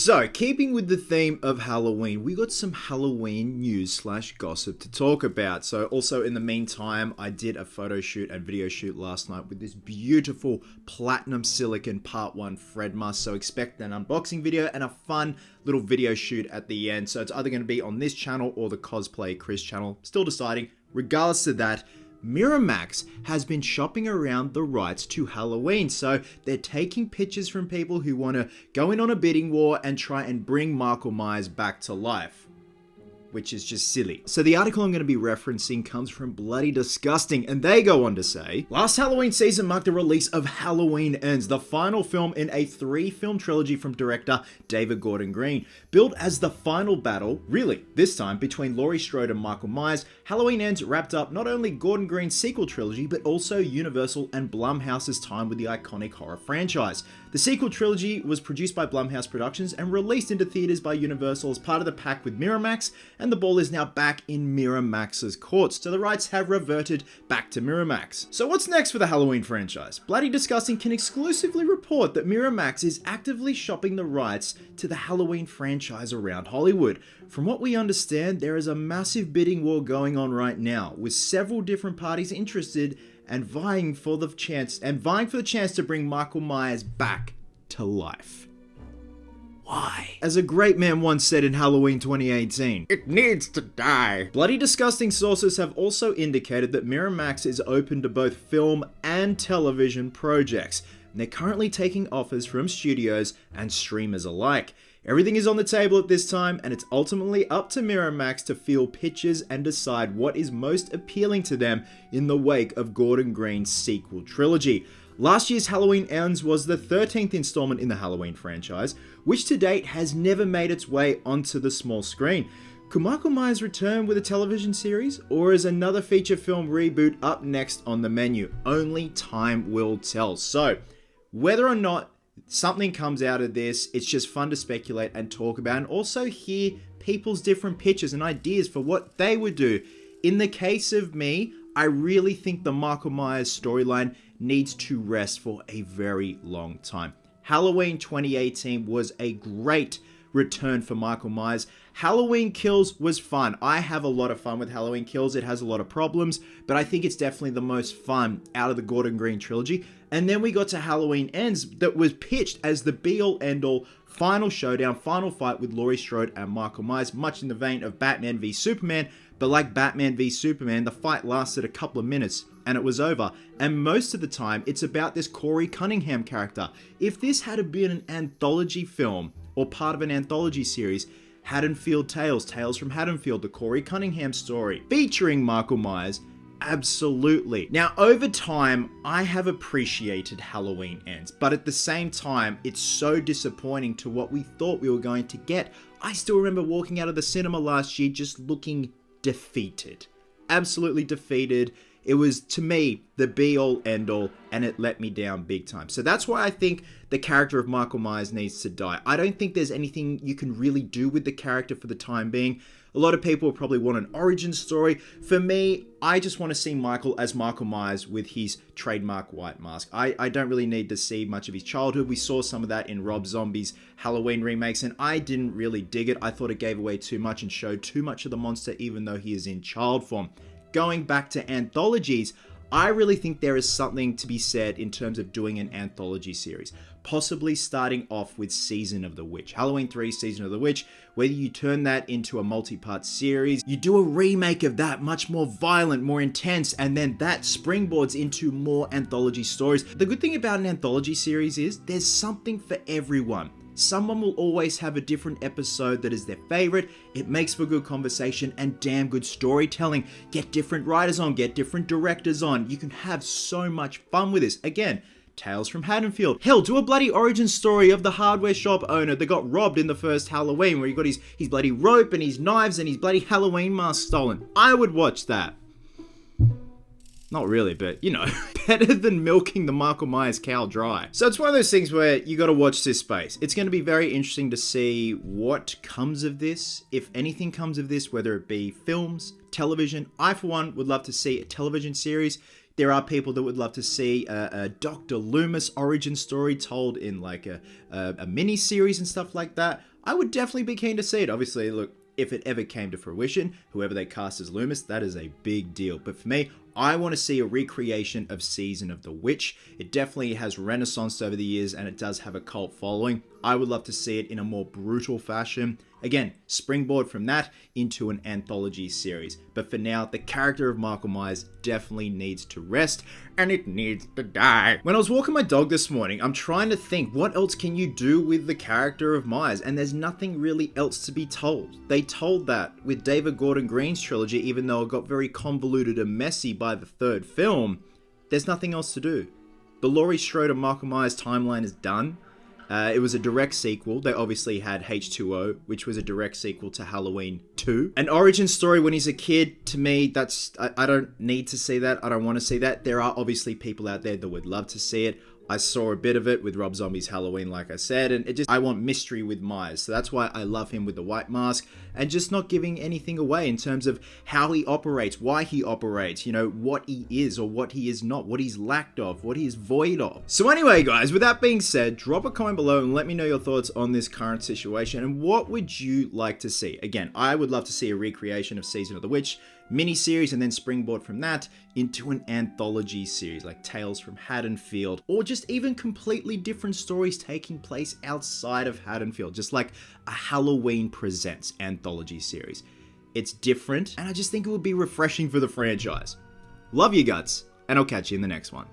So, keeping with the theme of Halloween, we got some Halloween news / gossip to talk about. So, also in the meantime, I did a photo shoot and video shoot last night with this beautiful platinum silicon part 1 Fred mask. So, expect an unboxing video and a fun little video shoot at the end. So, it's either going to be on this channel or the Cosplay Chris channel. Still deciding. Regardless of that, Miramax has been shopping around the rights to Halloween, so they're taking pictures from people who want to go in on a bidding war and try and bring Michael Myers back to life, which is just silly. So the article I'm going to be referencing comes from Bloody Disgusting, and they go on to say, last Halloween season marked the release of Halloween Ends, the final film in a 3-film trilogy from director David Gordon Green. Billed as the final battle, really, this time, between Laurie Strode and Michael Myers, Halloween Ends wrapped up not only Gordon Green's sequel trilogy, but also Universal and Blumhouse's time with the iconic horror franchise. The sequel trilogy was produced by Blumhouse Productions and released into theaters by Universal as part of the pact with Miramax, and the ball is now back in Miramax's courts, so the rights have reverted back to Miramax. So what's next for the Halloween franchise? Bloody Disgusting can exclusively report that Miramax is actively shopping the rights to the Halloween franchise around Hollywood. From what we understand, there is a massive bidding war going on right now, with several different parties interested and vying for the chance to bring Michael Myers back to life. Why? As a great man once said in Halloween 2018, it needs to die. Bloody Disgusting sources have also indicated that Miramax is open to both film and television projects, and they're currently taking offers from studios and streamers alike. Everything is on the table at this time, and it's ultimately up to Miramax to field pitches and decide what is most appealing to them in the wake of Gordon Green's sequel trilogy. Last year's Halloween Ends was the 13th installment in the Halloween franchise, which to date has never made its way onto the small screen. Could Michael Myers return with a television series, or is another feature film reboot up next on the menu? Only time will tell. So, whether or not something comes out of this, it's just fun to speculate and talk about, and also hear people's different pitches and ideas for what they would do. In the case of me, I really think the Michael Myers storyline needs to rest for a very long time. Halloween 2018 was a great return for Michael Myers. Halloween Kills was fun. I have a lot of fun with Halloween Kills. It has a lot of problems, but I think it's definitely the most fun out of the Gordon Green trilogy. And then we got to Halloween Ends, that was pitched as the be-all, end-all final showdown, final fight with Laurie Strode and Michael Myers, much in the vein of Batman v Superman. But like Batman v Superman, the fight lasted a couple of minutes and it was over. And most of the time, it's about this Corey Cunningham character. If this had been an anthology film or part of an anthology series, Haddonfield Tales, Tales from Haddonfield, the Corey Cunningham story, featuring Michael Myers, absolutely. Now, over time, I have appreciated Halloween Ends, but at the same time, it's so disappointing to what we thought we were going to get. I still remember walking out of the cinema last year just looking defeated. Absolutely defeated. It was, to me, the be-all, end-all, and it let me down big time. So that's why I think the character of Michael Myers needs to die. I don't think there's anything you can really do with the character for the time being. A lot of people probably want an origin story. For me, I just want to see Michael as Michael Myers with his trademark white mask. I don't really need to see much of his childhood. We saw some of that in Rob Zombie's Halloween remakes, and I didn't really dig it. I thought it gave away too much and showed too much of the monster, even though he is in child form. Going back to anthologies, I really think there is something to be said in terms of doing an anthology series. Possibly starting off with Season of the Witch. Halloween 3, Season of the Witch. Whether you turn that into a multi-part series, you do a remake of that, much more violent, more intense, and then that springboards into more anthology stories. The good thing about an anthology series is there's something for everyone. Someone will always have a different episode that is their favorite. It makes for good conversation and damn good storytelling. Get different writers on, get different directors on. You can have so much fun with this. Again, Tales from Haddonfield. Hell, do a bloody origin story of the hardware shop owner that got robbed in the first Halloween, where he got his bloody rope and his knives and his bloody Halloween mask stolen. I would watch that. Not really, but, you know, better than milking the Michael Myers cow dry. So it's one of those things where you got to watch this space. It's going to be very interesting to see what comes of this, if anything comes of this, whether it be films, television. I, for one, would love to see a television series. There are people that would love to see a Dr. Loomis origin story told in like a mini series and stuff like that. I would definitely be keen to see it. Obviously, look, if it ever came to fruition, whoever they cast as Loomis, that is a big deal. But for me, I want to see a recreation of Season of the Witch. It definitely has renaissanced over the years and it does have a cult following. I would love to see it in a more brutal fashion. Again, springboard from that into an anthology series. But for now, the character of Michael Myers definitely needs to rest, and it needs to die. When I was walking my dog this morning, I'm trying to think, what else can you do with the character of Myers? And there's nothing really else to be told. They told that with David Gordon Green's trilogy, even though it got very convoluted and messy by the third film, there's nothing else to do. The Laurie Strode Michael Myers timeline is done. It was a direct sequel. They obviously had H2O, which was a direct sequel to Halloween 2. An origin story when he's a kid, to me, I don't need to see that. I don't want to see that. There are obviously people out there that would love to see it. I saw a bit of it with Rob Zombie's Halloween, like I said, and I want mystery with Myers. So that's why I love him with the white mask and just not giving anything away in terms of how he operates, why he operates, you know, what he is or what he is not, what he's lacked of, what he is void of. So anyway, guys, with that being said, drop a comment below and let me know your thoughts on this current situation and what would you like to see? Again, I would love to see a recreation of Season of the Witch mini-series and then springboard from that into an anthology series like Tales from Haddonfield, or just even completely different stories taking place outside of Haddonfield, just like a Halloween Presents anthology series. It's different and I just think it would be refreshing for the franchise. Love you guts, and I'll catch you in the next one.